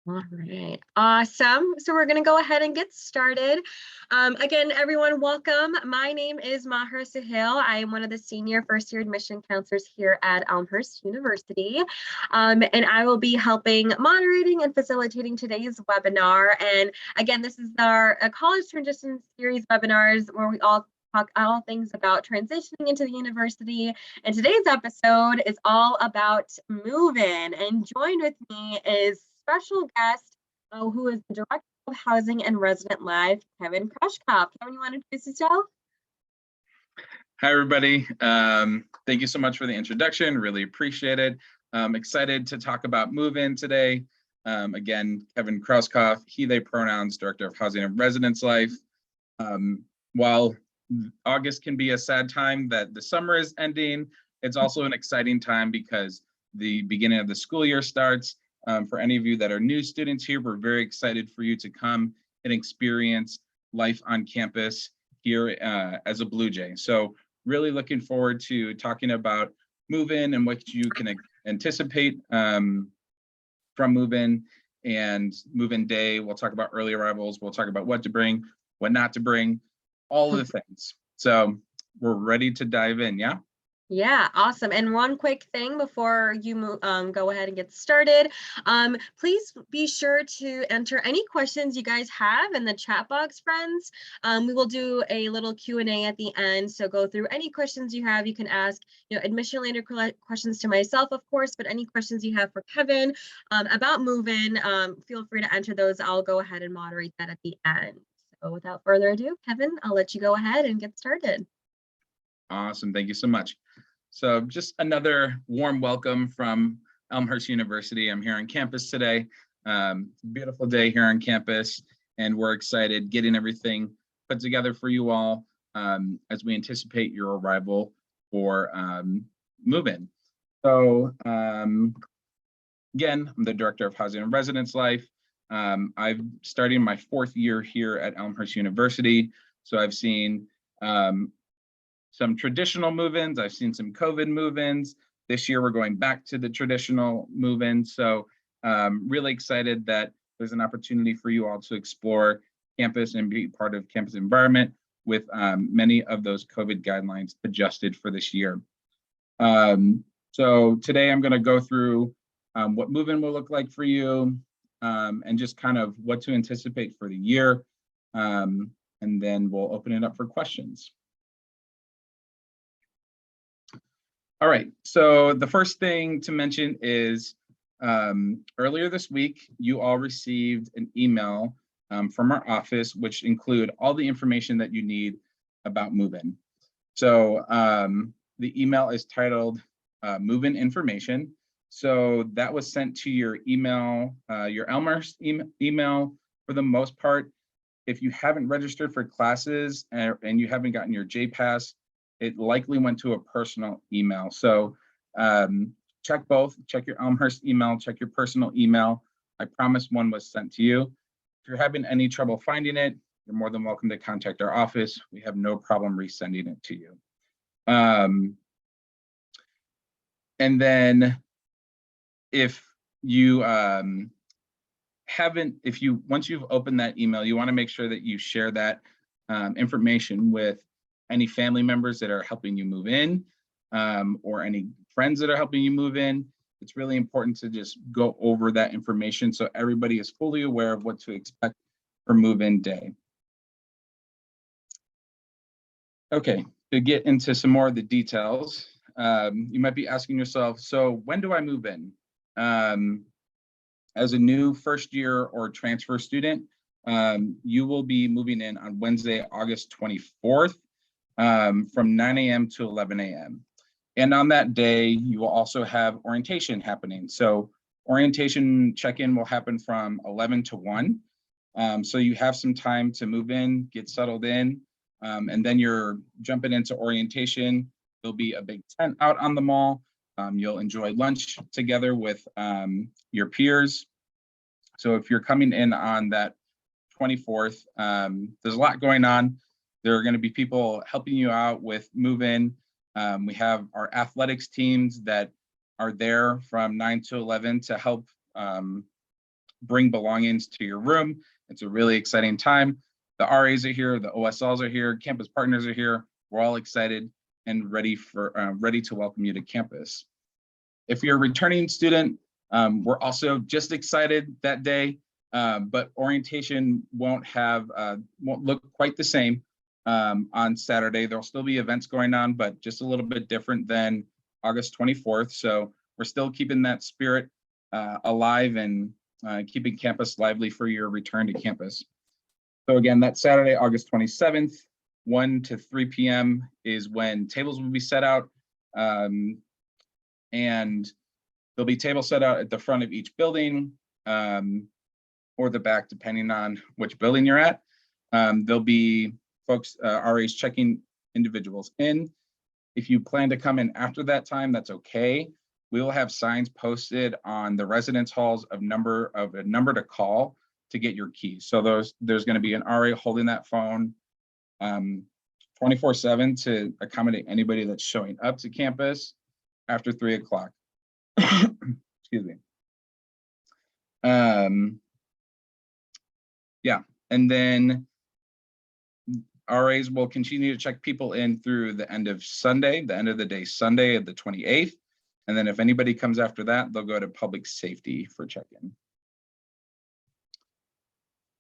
All right, awesome. So we're going to go ahead and get started. Again, everyone, welcome. My name is Maher Sahil. I am one of the senior first-year admission counselors here at Elmhurst University, and I will be helping moderating and facilitating today's webinar. And again, this is our college transition series webinars where we all talk all things about transitioning into the university. And today's episode is all about move-in. And joined with me is special guest who is the Director of Housing and Resident Life, Kevin Krushkoff. Kevin, you want to introduce yourself? Hi, everybody. Thank you so much for the introduction. Really appreciate it. I'm excited to talk about move-in today. Again, Kevin Krushkoff, he, they pronouns, Director of Housing and Residence Life. While August can be a sad time that the summer is ending, it's also an exciting time because the beginning of the school year starts. For any of you that are new students here, we're very excited for you to come and experience life on campus here as a Blue Jay. So really looking forward to talking about move-in and what you can anticipate from move-in and move-in day. We'll talk about early arrivals. We'll talk about what to bring, what not to bring, all of the things. So we're ready to dive in, yeah? Yeah, awesome. And one quick thing before you go ahead and get started, please be sure to enter any questions you guys have in the chat box, friends. We will do a little Q&A at the end, so go through any questions you have. You can ask, admission later questions to myself, of course, but any questions you have for Kevin about move-in, feel free to enter those. I'll go ahead and moderate that at the end. So without further ado, Kevin, I'll let you go ahead and get started. Awesome, thank you so much. So just another warm welcome from Elmhurst University. I'm here on campus today. It's a beautiful day here on campus, and we're excited getting everything put together for you all as we anticipate your arrival for move-in. So again, I'm the Director of Housing and Residence Life. I'm starting my 4th year here at Elmhurst University. So I've seen some traditional move-ins. I've seen some COVID move-ins. This year, we're going back to the traditional move-ins. So really excited that there's an opportunity for you all to explore campus and be part of campus environment with many of those COVID guidelines adjusted for this year. So today I'm gonna go through what move-in will look like for you and just kind of what to anticipate for the year. And then we'll open it up for questions. All right, so the first thing to mention is earlier this week, you all received an email from our office, which include all the information that you need about move-in. So the email is titled move-in information. So that was sent to your email, your Elmhurst email for the most part. If you haven't registered for classes and you haven't gotten your JPass, it likely went to a personal email. So check both, check your Elmhurst email, check your personal email. I promise one was sent to you. If you're having any trouble finding it, you're more than welcome to contact our office. We have no problem resending it to you. And then if you once you've opened that email, you want to make sure that you share that information with any family members that are helping you move in or any friends that are helping you move in. It's really important to just go over that information so everybody is fully aware of what to expect for move-in day. Okay, to get into some more of the details, you might be asking yourself, so when do I move in? As a new first year or transfer student, you will be moving in on Wednesday, August 24th. From 9 a.m. to 11 a.m. And on that day, you will also have orientation happening. So orientation check-in will happen from 11 to 1. So you have some time to move in, get settled in, and then you're jumping into orientation. There'll be a big tent out on the mall. You'll enjoy lunch together with your peers. So if you're coming in on that 24th, there's a lot going on. There are going to be people helping you out with move-in. We have our athletics teams that are there from 9 to 11 to help bring belongings to your room. It's a really exciting time. The RAs are here, the OSLs are here, campus partners are here. We're all excited and ready to welcome you to campus. If you're a returning student, we're also just excited that day, but orientation won't look quite the same on Saturday. There'll still be events going on, but just a little bit different than August 24th. So we're still keeping that spirit alive and keeping campus lively for your return to campus. So again, that Saturday, August 27th, 1 to 3 p.m. is when tables will be set out. And there'll be tables set out at the front of each building or the back, depending on which building you're at. There'll be folks, RAs checking individuals in. If you plan to come in after that time, that's okay. We will have signs posted on the residence halls of a number to call to get your keys. So there's going to be an RA holding that phone 24/7 to accommodate anybody that's showing up to campus after 3 o'clock. Excuse me. Yeah, and then RAs will continue to check people in through the end of Sunday, the end of the day Sunday at the 28th. And then if anybody comes after that, they'll go to public safety for check-in.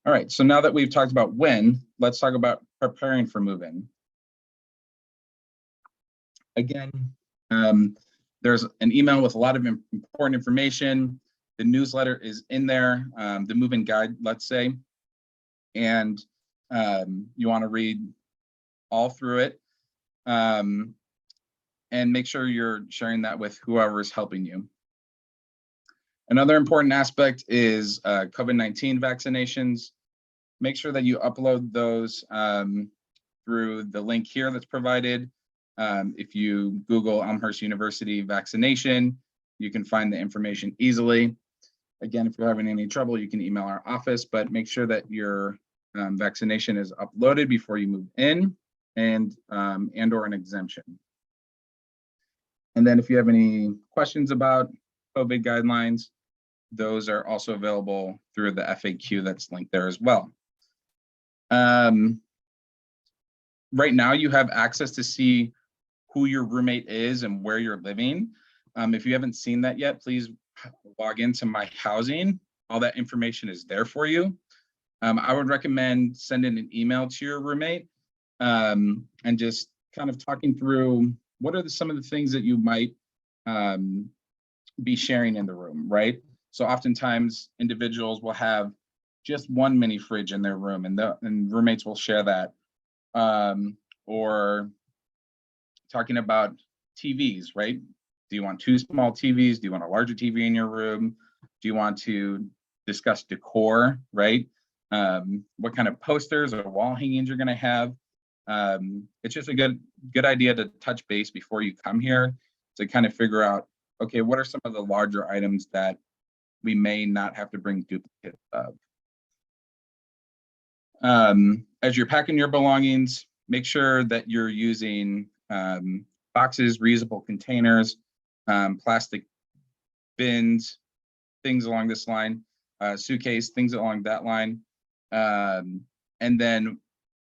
All right, so now that we've talked about when, let's talk about preparing for move-in. Again, there's an email with a lot of important information. The newsletter is in there, the move-in guide, let's say, and you want to read all through it and make sure you're sharing that with whoever is helping you. Another important aspect is COVID-19 vaccinations. Make sure that you upload those through the link here that's provided. If you Google Elmhurst University vaccination, you can find the information easily. Again, if you're having any trouble, you can email our office, but make sure that your vaccination is uploaded before you move in and or an exemption. And then if you have any questions about COVID guidelines, those are also available through the FAQ that's linked there as well. Right now, you have access to see who your roommate is and where you're living. If you haven't seen that yet, please log into My Housing. All that information is there for you. I would recommend sending an email to your roommate and just kind of talking through what are some of the things that you might be sharing in the room, right? So oftentimes individuals will have just one mini fridge in their room and roommates will share that. Or talking about TVs, right? Do you want 2 small TVs? Do you want a larger TV in your room? Do you want to discuss decor, right? What kind of posters or wall hangings you're going to have? It's just a good idea to touch base before you come here to kind of figure out, okay, what are some of the larger items that we may not have to bring duplicates of? As you're packing your belongings, make sure that you're using boxes, reusable containers, plastic bins, things along this line, suitcase, things along that line. And then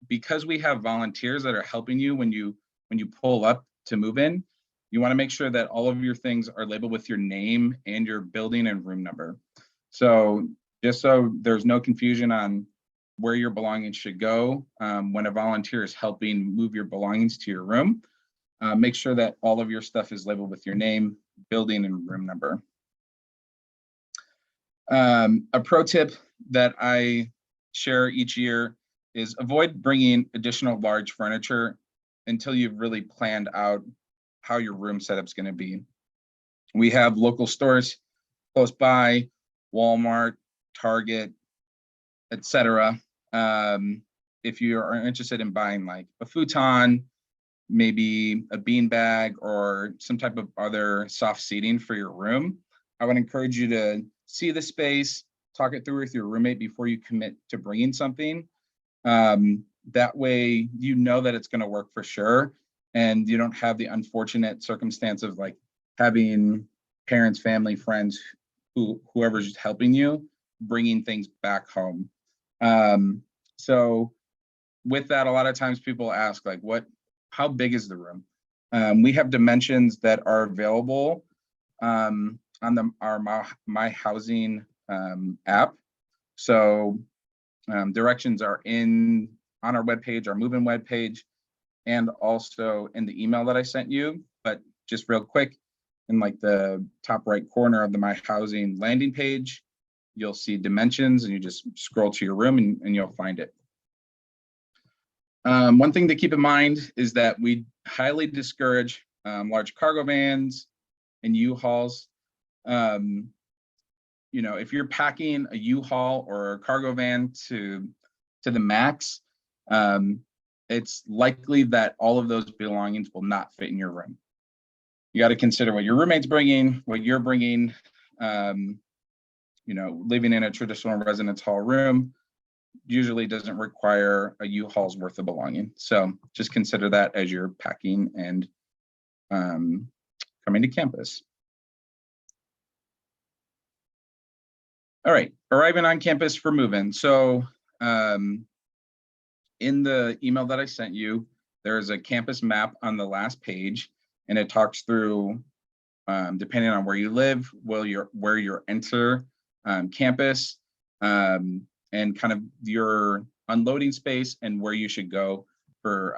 because we have volunteers that are helping you when you pull up to move in, you want to make sure that all of your things are labeled with your name and your building and room number. So just so there's no confusion on where your belongings should go, when a volunteer is helping move your belongings to your room, make sure that all of your stuff is labeled with your name, building, and room number. A pro tip that I share each year is avoid bringing additional large furniture until you've really planned out how your room setup's going to be. We have local stores close by, Walmart, Target, etc. If you are interested in buying like a futon, maybe a bean bag, or some type of other soft seating for your room, I would encourage you to see the space, talk it through with your roommate before you commit to bringing something. That way, you know that it's going to work for sure, and you don't have the unfortunate circumstance of like having parents, family, friends, whoever's helping you bringing things back home. So with that, a lot of times people ask, like, how big is the room? We have dimensions that are available on our My Housing app. So directions are on our webpage, our move-in webpage, and also in the email that I sent you. But just real quick, in like the top right corner of the My Housing landing page, you'll see dimensions, and you just scroll to your room and you'll find it. One thing to keep in mind is that we highly discourage large cargo vans and U-Hauls. If you're packing a U-Haul or a cargo van to the max, it's likely that all of those belongings will not fit in your room. You got to consider what your roommate's bringing, what you're bringing. Living in a traditional residence hall room usually doesn't require a U-Haul's worth of belonging. So just consider that as you're packing and coming to campus. All right, arriving on campus for move-in. So in the email that I sent you, there's a campus map on the last page, and it talks through, depending on where you live, where you enter campus, and kind of your unloading space and where you should go for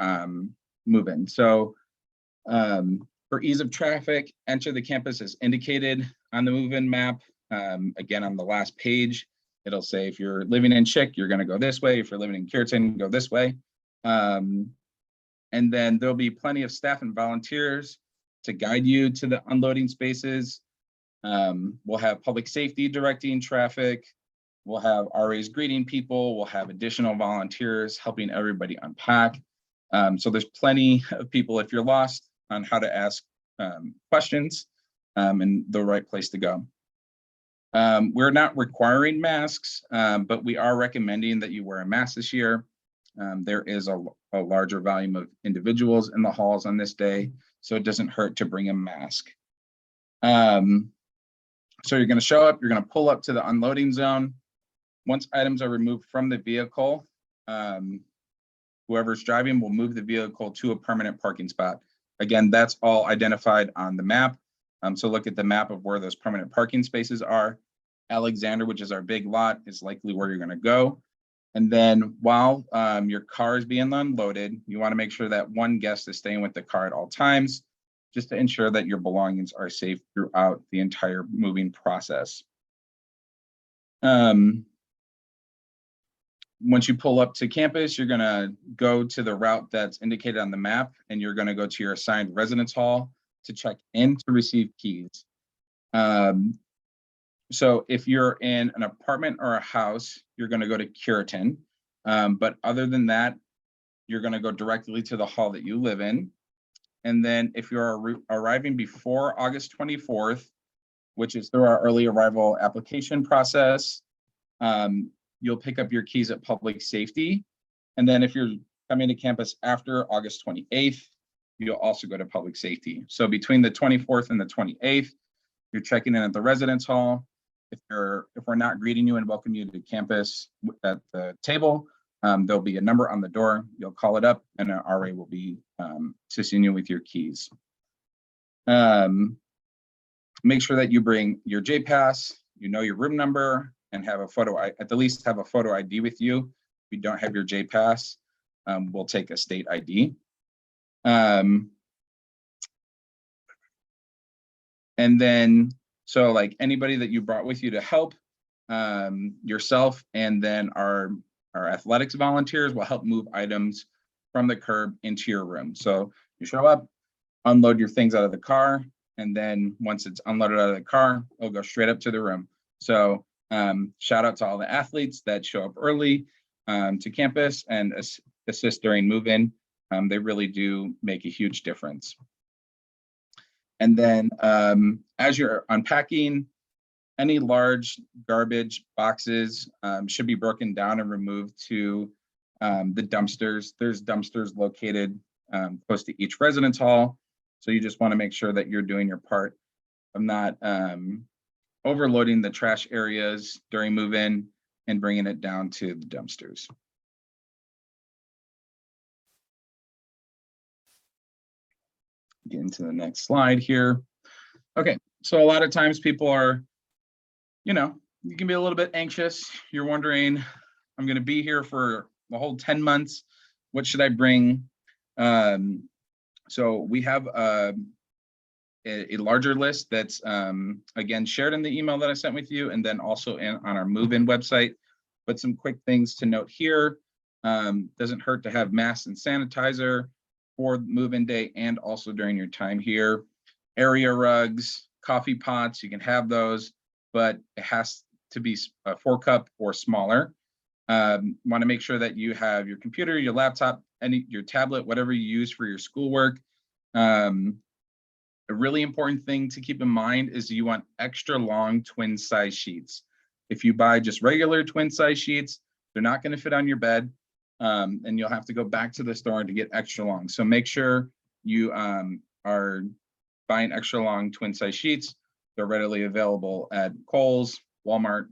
move-in. So for ease of traffic, enter the campus as indicated on the move-in map. Again, on the last page, it'll say if you're living in Chick, you're going to go this way. If you're living in Cureton, go this way. And then there'll be plenty of staff and volunteers to guide you to the unloading spaces. We'll have public safety directing traffic. We'll have RAs greeting people. We'll have additional volunteers helping everybody unpack. So there's plenty of people, if you're lost, on how to ask questions and the right place to go. We're not requiring masks, but we are recommending that you wear a mask this year. There is a larger volume of individuals in the halls on this day, so it doesn't hurt to bring a mask. So you're going to show up, you're going to pull up to the unloading zone. Once items are removed from the vehicle, whoever's driving will move the vehicle to a permanent parking spot. Again, that's all identified on the map. So look at the map of where those permanent parking spaces are. Alexander, which is our big lot, is likely where you're going to go. And then while your car is being unloaded, you want to make sure that one guest is staying with the car at all times, just to ensure that your belongings are safe throughout the entire moving process. Once you pull up to campus, you're going to go to the route that's indicated on the map, and you're going to go to your assigned residence hall to check in to receive keys. So if you're in an apartment or a house, you're going to go to Cureton. But other than that, you're going to go directly to the hall that you live in. And then if you're arriving before August 24th, which is through our early arrival application process, you'll pick up your keys at public safety. And then if you're coming to campus after August 28th, you'll also go to public safety. So between the 24th and the 28th, you're checking in at the residence hall. If we're not greeting you and welcoming you to campus at the table, there'll be a number on the door. You'll call it up, and an RA will be assisting you with your keys. Make sure that you bring your J-Pass, you know your room number, and have a photo, at the least have a photo ID with you. If you don't have your J-Pass, we'll take a state ID. And then, so like anybody that you brought with you to help, yourself, and then our athletics volunteers will help move items from the curb into your room. So you show up, unload your things out of the car, and then once it's unloaded out of the car, it'll go straight up to the room. So shout out to all the athletes that show up early to campus and assist during move-in. They really do make a huge difference. And then as you're unpacking, any large garbage boxes should be broken down and removed to the dumpsters. There's dumpsters located close to each residence hall. So you just want to make sure that you're doing your part of not overloading the trash areas during move-in and bringing it down to the dumpsters. Get into the next slide here. Okay, so a lot of times people are, you can be a little bit anxious. You're wondering, I'm going to be here for the whole 10 months. What should I bring? So we have a larger list that's, again, shared in the email that I sent with you, and then also on our move-in website. But some quick things to note here. Doesn't hurt to have masks and sanitizer for move-in day and also during your time here. Area rugs, coffee pots, you can have those, but it has to be a 4-cup or smaller. Want to make sure that you have your computer, your laptop, your tablet, whatever you use for your schoolwork. A really important thing to keep in mind is you want extra long twin size sheets. If you buy just regular twin size sheets, they're not going to fit on your bed, and you'll have to go back to the store to get extra long. So make sure you are buying extra long twin size sheets. They're readily available at Kohl's, Walmart,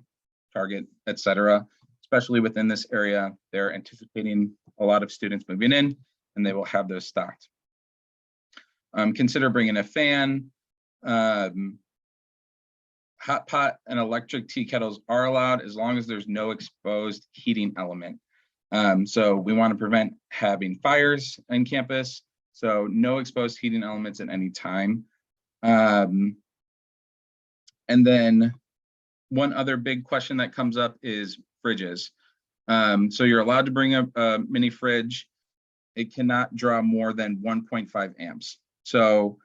Target, etc. Especially within this area, they're anticipating a lot of students moving in, and they will have those stocked. Consider bringing a fan. Hot pot and electric tea kettles are allowed as long as there's no exposed heating element. So we want to prevent having fires on campus. So no exposed heating elements at any time. And then one other big question that comes up is fridges. So you're allowed to bring a mini fridge. It cannot draw more than 1.5 amps. So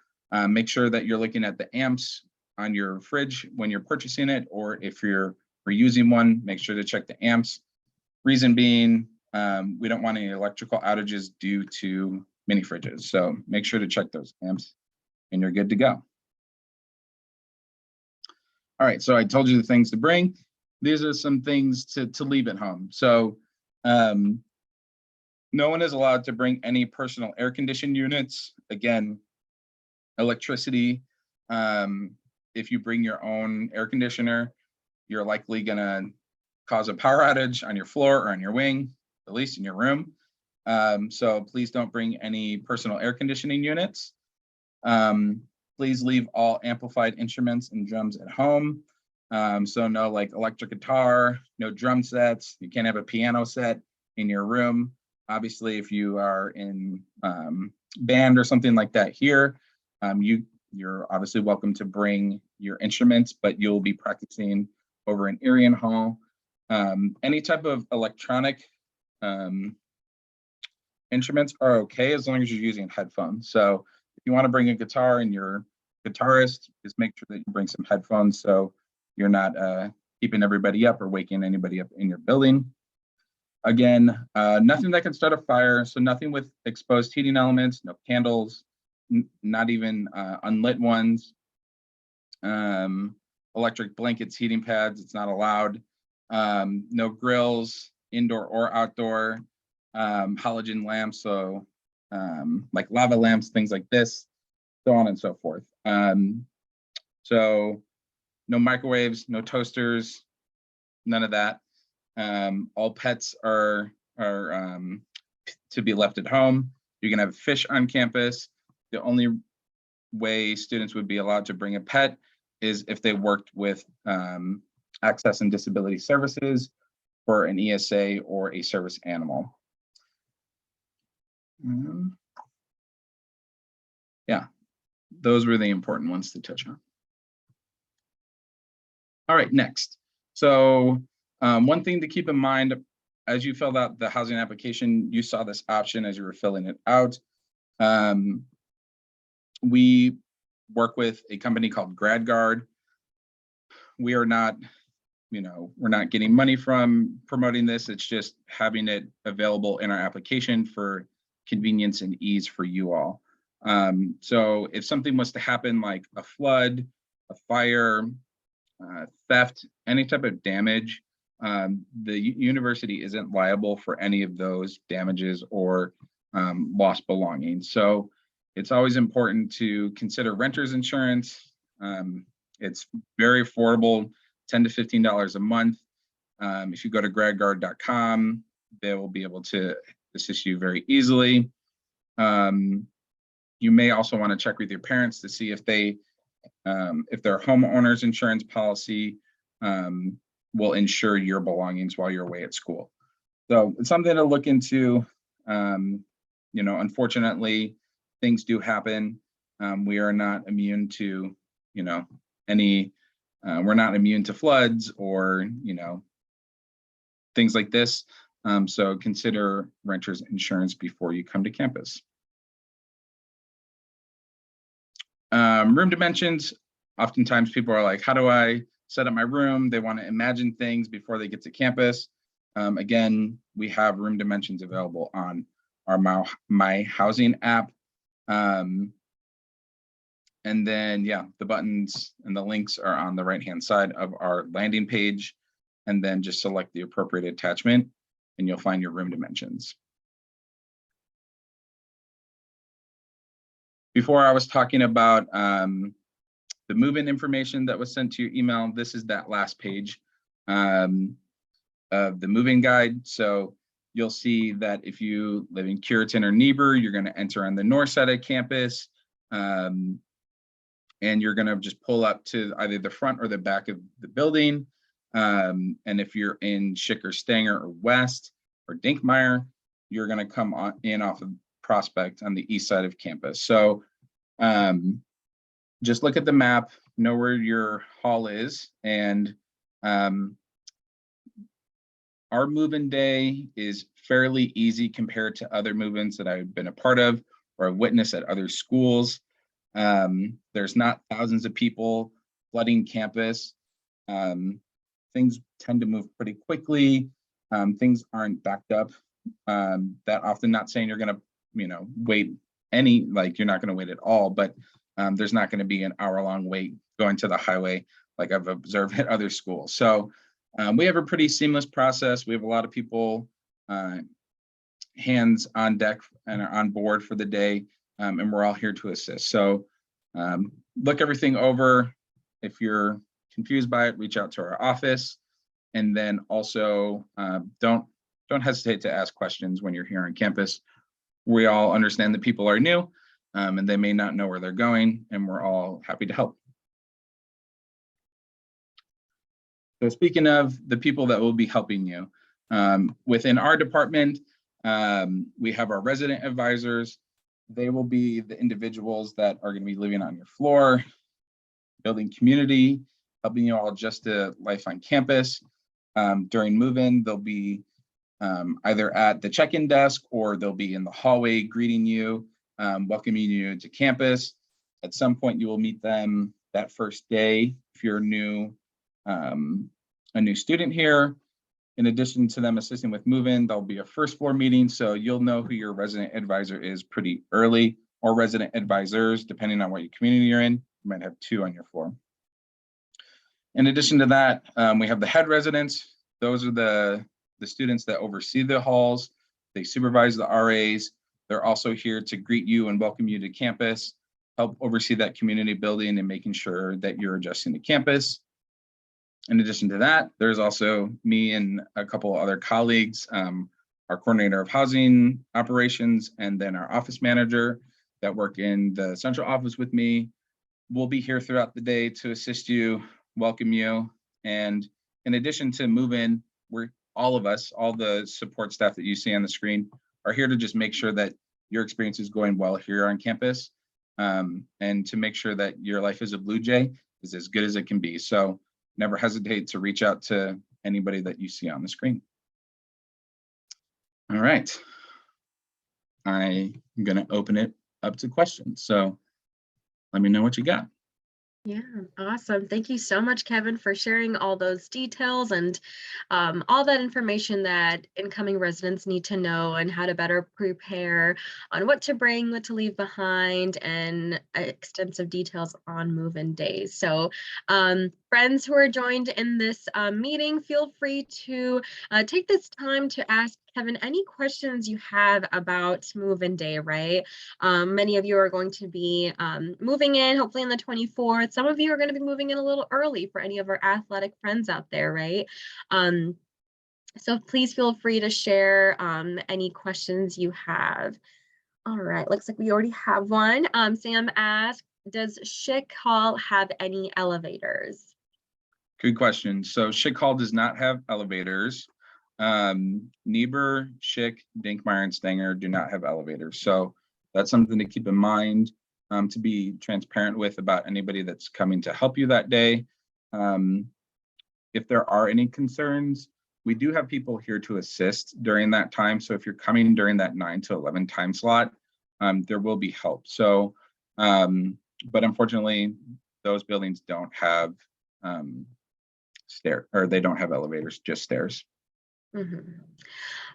make sure that you're looking at the amps on your fridge when you're purchasing it, or if you're reusing one, make sure to check the amps. Reason being, we don't want any electrical outages due to mini fridges. So make sure to check those amps and you're good to go. All right, so I told you the things to bring. These are some things to leave at home. So no one is allowed to bring any personal air conditioning units. Again, electricity. If you bring your own air conditioner, you're likely gonna cause a power outage on your floor or on your wing, at least in your room. So please don't bring any personal air conditioning units. Please leave all amplified instruments and drums at home. So no like electric guitar, no drum sets. You can't have a piano set in your room. Obviously, if you are in band or something like that here, you're obviously welcome to bring your instruments, but you'll be practicing over in Arian Hall. Any type of electronic instruments are okay as long as you're using headphones. So if you want to bring a guitar and you're a guitarist, just make sure that you bring some headphones so you're not keeping everybody up or waking anybody up in your building. Again, nothing that can start a fire, so nothing with exposed heating elements, no candles, not even unlit ones. Electric blankets, heating pads, it's not allowed. No grills, indoor or outdoor. Halogen lamps, so like lava lamps, things like this, so on and so forth. So no microwaves, no toasters, none of that. All pets are to be left at home. You can have fish on campus. The only way students would be allowed to bring a pet is if they worked with Access and Disability Services for an ESA or a service animal. Yeah, those were the important ones to touch on. All right, next. So one thing to keep in mind, as you filled out the housing application, you saw this option as you were filling it out. We work with a company called GradGuard. We are not, we're not getting money from promoting this. It's just having it available in our application for convenience and ease for you all. So if something was to happen like a flood, a fire, theft, any type of damage, the university isn't liable for any of those damages or lost belongings. So it's always important to consider renter's insurance. It's very affordable, $10 to $15 a month. If you go to gradguard.com, they will be able to assist you very easily. You may also want to check with your parents to see if their homeowner's insurance policy will insure your belongings while you're away at school. So it's something to look into. Unfortunately, things do happen. We are not immune to, we're not immune to floods or, things like this. So consider renter's insurance before you come to campus. Room dimensions. Oftentimes people are like, how do I set up my room? They want to imagine things before they get to campus. Again, we have room dimensions available on our My Housing app. And then, the buttons and the links are on the right-hand side of our landing page. And then just select the appropriate attachment and you'll find your room dimensions. Before I was talking about the move-in information that was sent to your email. This is that last page of the move-in guide. So you'll see that if you live in Curitan or Niebuhr, you're going to enter on the north side of campus. And you're going to just pull up to either the front or the back of the building. And if you're in Schick or Stanger or West or Dinkmeyer, you're going to come in off of Prospect on the east side of campus. So just look at the map, know where your hall is, and our move-in day is fairly easy compared to other move-ins that I've been a part of or I've witnessed at other schools. There's not thousands of people flooding campus. Things tend to move pretty quickly. Things aren't backed up that often. Not saying you're going to, wait you're not going to wait at all, but there's not going to be an hour-long wait going to the highway like I've observed at other schools. So we have a pretty seamless process. We have a lot of people hands on deck and are on board for the day, and we're all here to assist. So look everything over. If you're confused by it, reach out to our office, and then also don't hesitate to ask questions when you're here on campus. We all understand that people are new and they may not know where they're going, and we're all happy to help. So speaking of the people that will be helping you, within our department, we have our resident advisors. They will be the individuals that are going to be living on your floor, building community, helping you all adjust to life on campus. During move-in, they'll be either at the check-in desk or they'll be in the hallway greeting you, welcoming you to campus. At some point, you will meet them that first day if you're a new student here. In addition to them assisting with move-in, there'll be a first floor meeting, so you'll know who your resident advisor is pretty early, or resident advisors, depending on what your community you're in. You might have two on your floor. In addition to that, we have the head residents. Those are the students that oversee the halls. They supervise the RAs. They're also here to greet you and welcome you to campus, help oversee that community building and making sure that you're adjusting to campus. In addition to that, there's also me and a couple other colleagues, our coordinator of housing operations, and then our office manager that work in the central office with me. We'll be here throughout the day to assist you, welcome you. And in addition to move-in, all of us, all the support staff that you see on the screen are here to just make sure that your experience is going well here on campus, and to make sure that your life as a Blue Jay is as good as it can be. So never hesitate to reach out to anybody that you see on the screen. All right. I'm going to open it up to questions. So let me know what you got. Yeah, awesome. Thank you so much, Kevin, for sharing all those details and all that information that incoming residents need to know and how to better prepare on what to bring, what to leave behind, and extensive details on move-in days. So Friends who are joined in this meeting, feel free to take this time to ask Kevin any questions you have about move-in day, right? Many of you are going to be moving in, hopefully on the 24th. Some of you are going to be moving in a little early for any of our athletic friends out there, right? So please feel free to share any questions you have. All right, looks like we already have one. Sam asked, does Schick Hall have any elevators? Good question. So Schick Hall does not have elevators. Niebuhr, Schick, Dinkmeyer, and Stenger do not have elevators. So that's something to keep in mind, to be transparent with about anybody that's coming to help you that day. If there are any concerns, we do have people here to assist during that time. So if you're coming during that 9 to 11 time slot, there will be help. So, but unfortunately, those buildings don't have they don't have elevators, just stairs.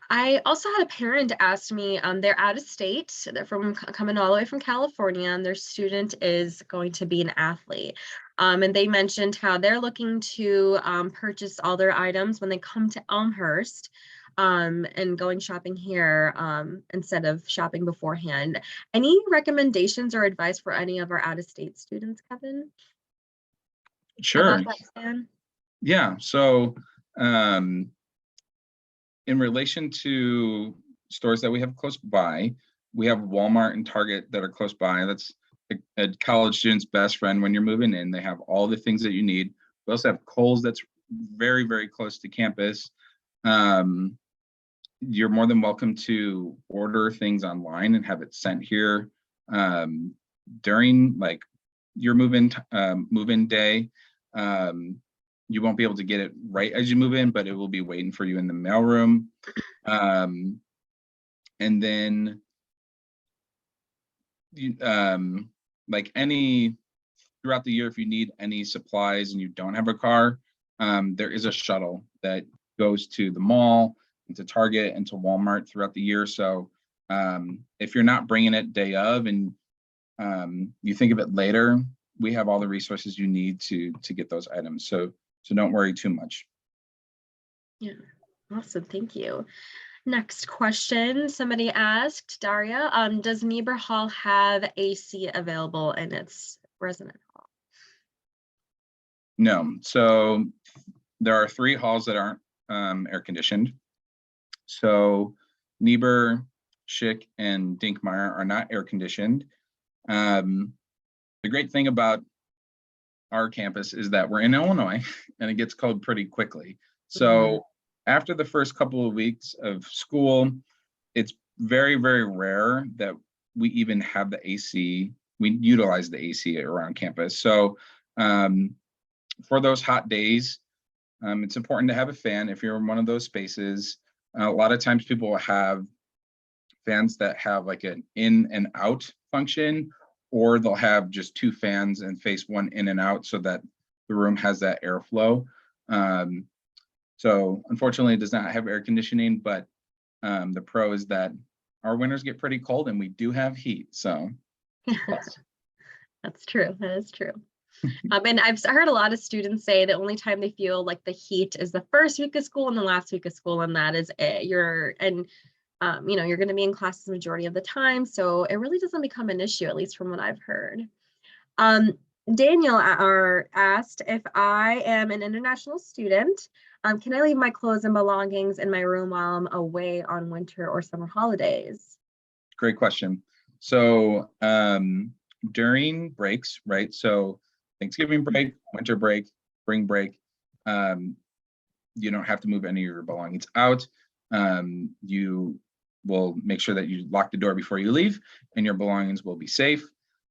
I also had a parent ask me, they're out of state, they're coming all the way from California, and their student is going to be an athlete. And they mentioned how they're looking to purchase all their items when they come to Elmhurst, and going shopping here instead of shopping beforehand. Any recommendations or advice for any of our out-of-state students, Kevin? Sure. About that, Stan? Yeah, so in relation to stores that we have close by, we have Walmart and Target that are close by. That's a college student's best friend when you're moving in. They have all the things that you need. We also have Kohl's that's very, very close to campus. You're more than welcome to order things online and have it sent here during like your move-in day. You won't be able to get it right as you move in, but it will be waiting for you in the mailroom. And then like throughout the year, if you need any supplies and you don't have a car, there is a shuttle that goes to the mall and to Target and to Walmart throughout the year. So if you're not bringing it day of and you think of it later, we have all the resources you need to get those items. So don't worry too much. Yeah, awesome. Thank you. Next question. Somebody asked, Daria, does Niebuhr Hall have AC available in its resident hall? No. So there are 3 halls that aren't air conditioned. So Niebuhr, Schick, and Dinkmeyer are not air conditioned. The great thing about our campus is that we're in Illinois and it gets cold pretty quickly. So after the first couple of weeks of school, it's very, very rare that we even have the AC. We utilize the AC around campus. So for those hot days, it's important to have a fan if you're in one of those spaces. A lot of times people will have fans that have like an in and out function, or they'll have just 2 fans and face one in and out so that the room has that airflow. So unfortunately, it does not have air conditioning, but the pro is that our winters get pretty cold and we do have heat. So that's true. That is true. And I've heard a lot of students say the only time they feel like the heat is the first week of school and the last week of school, and that is it. You're going to be in classes the majority of the time, so it really doesn't become an issue, at least from what I've heard. Daniel asked, if I am an international student, can I leave my clothes and belongings in my room while I'm away on winter or summer holidays? Great question. So during breaks, right? So Thanksgiving break, winter break, spring break, you don't have to move any of your belongings out. You will make sure that you lock the door before you leave and your belongings will be safe.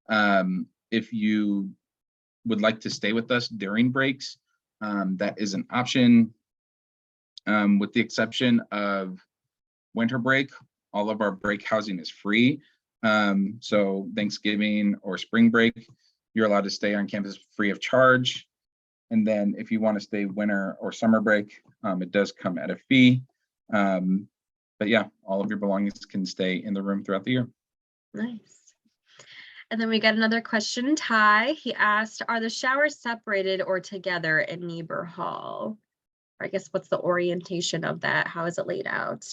If you would like to stay with us during breaks, that is an option. With the exception of winter break, all of our break housing is free. So Thanksgiving or spring break, you're allowed to stay on campus free of charge. And then if you want to stay winter or summer break, it does come at a fee. But yeah, all of your belongings can stay in the room throughout the year. Nice. And then we got another question, Ty. He asked, are the showers separated or together in Niebuhr Hall? Or I guess what's the orientation of that? How is it laid out?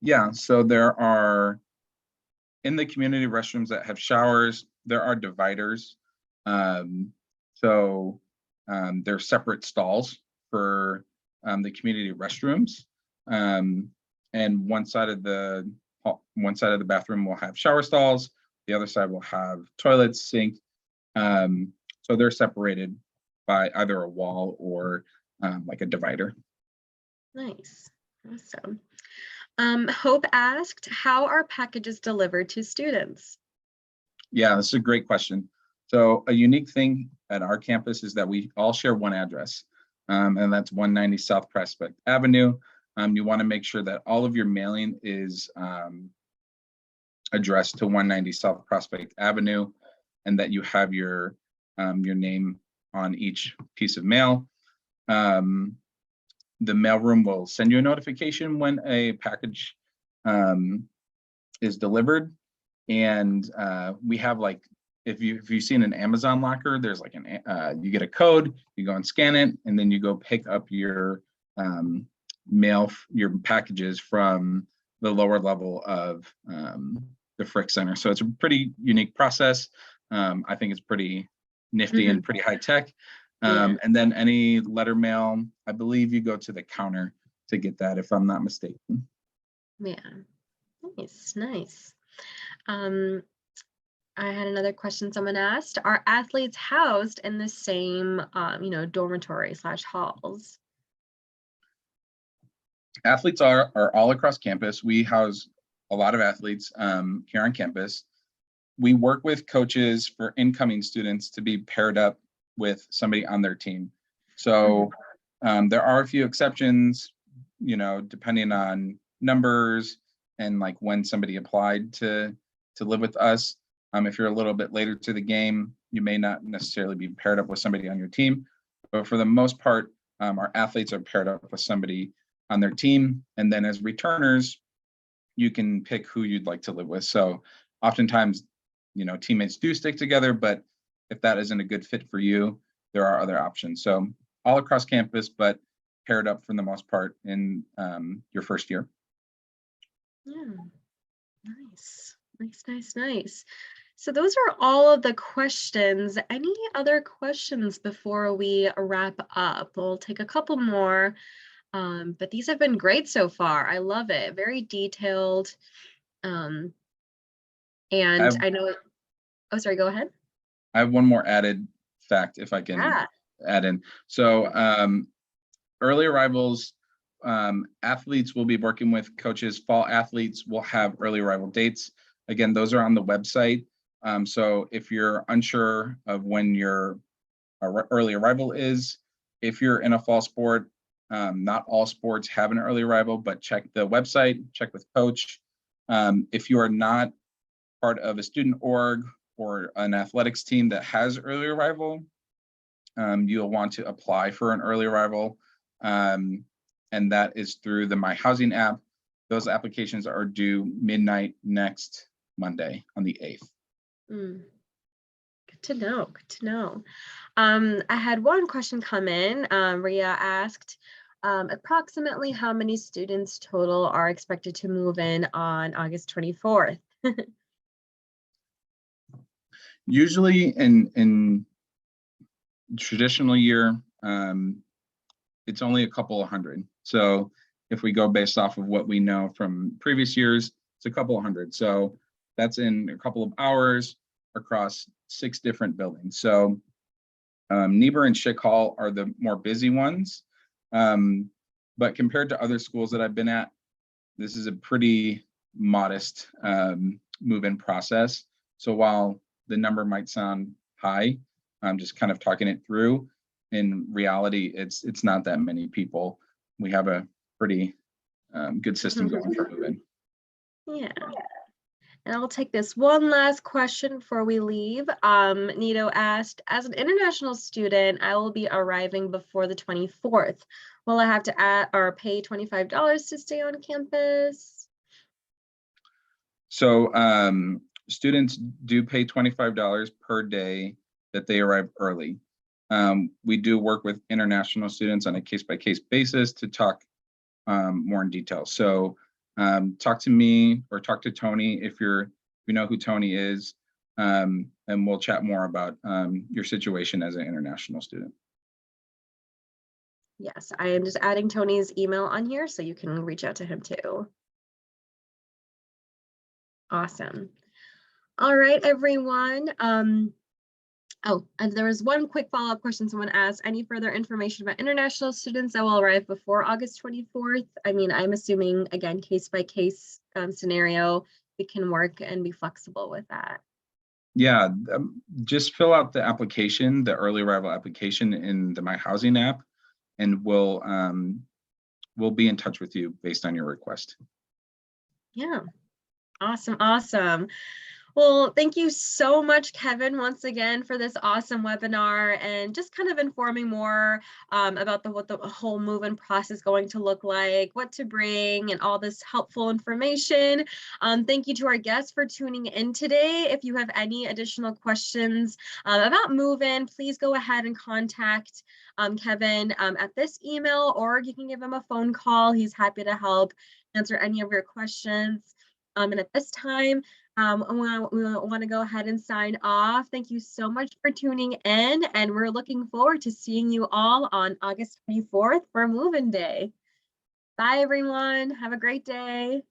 Yeah, so there are, in the community restrooms that have showers, there are dividers. They're separate stalls for the community restrooms. And one side of the bathroom will have shower stalls. The other side will have toilets, sink. So they're separated by either a wall or like a divider. Nice. Awesome. Hope asked, how are packages delivered to students? Yeah, this is a great question. So a unique thing at our campus is that we all share one address, and that's 190 South Prospect Avenue. You want to make sure that all of your mailing is addressed to 190 South Prospect Avenue, and that you have your name on each piece of mail. The mailroom will send you a notification when a package is delivered, and we have, like, if you've seen an Amazon locker, there's like you get a code, you go and scan it, and then you go pick up your your packages from the lower level of the Frick Center. So it's a pretty unique process. I think it's pretty nifty and pretty high tech. And then any letter mail, I believe you go to the counter to get that, if I'm not mistaken. Yeah, nice. I had another question someone asked, are athletes housed in the same, dormitory / halls? Athletes are all across campus. We house a lot of athletes here on campus. We work with coaches for incoming students to be paired up with somebody on their team. So there are a few exceptions, depending on numbers and like when somebody applied to live with us. If you're a little bit later to the game, you may not necessarily be paired up with somebody on your team, but for the most part, our athletes are paired up with somebody on their team. And then as returners, you can pick who you'd like to live with. So oftentimes, teammates do stick together, but if that isn't a good fit for you, there are other options. So all across campus, but paired up for the most part in your first year. Yeah, nice. So those are all of the questions. Any other questions before we wrap up? We'll take a couple more, but these have been great so far. I love it. Very detailed. And I know, oh, sorry, go ahead. I have one more added fact, if I can add in. So early arrivals, athletes will be working with coaches. Fall athletes will have early arrival dates. Again, those are on the website. So if you're unsure of when your early arrival is, if you're in a fall sport, not all sports have an early arrival, but check the website, check with coach. If you are not part of a student org or an athletics team that has early arrival, you'll want to apply for an early arrival. And that is through the My Housing app. Those applications are due midnight next Monday on the 8th. Good to know. I had one question come in. Rhea asked, approximately how many students total are expected to move in on August 24th? Usually in traditional year, it's only a couple of hundred. So if we go based off of what we know from previous years, it's a couple of hundred. So that's in a couple of hours across 6 different buildings. So Niebuhr and Schick Hall are the more busy ones. But compared to other schools that I've been at, this is a pretty modest move-in process. So while the number might sound high, I'm just kind of talking it through. In reality, it's not that many people. We have a pretty good system going for move-in. Yeah. And I'll take this one last question before we leave. Nito asked, as an international student, I will be arriving before the 24th. Will I have to add or pay $25 to stay on campus? So students do pay $25 per day that they arrive early. We do work with international students on a case-by-case basis to talk more in detail. So talk to me or talk to Tony if you know who Tony is, and we'll chat more about your situation as an international student. Yes, I am just adding Tony's email on here so you can reach out to him too. Awesome. All right, everyone. Oh, and there was one quick follow-up question someone asked. Any further information about international students that will arrive before August 24th? I mean, I'm assuming, again, case-by-case scenario, we can work and be flexible with that. Yeah, just fill out the application, the early arrival application in the My Housing app, and we'll be in touch with you based on your request. Yeah, awesome, awesome. Well, thank you so much, Kevin, once again for this awesome webinar and just kind of informing more about what the whole move-in process is going to look like, what to bring, and all this helpful information. Thank you to our guests for tuning in today. If you have any additional questions about move-in, please go ahead and contact Kevin at this email, or you can give him a phone call. He's happy to help answer any of your questions. And at this time, we want to go ahead and sign off. Thank you so much for tuning in, and we're looking forward to seeing you all on August 24th for Move-In Day. Bye, everyone. Have a great day.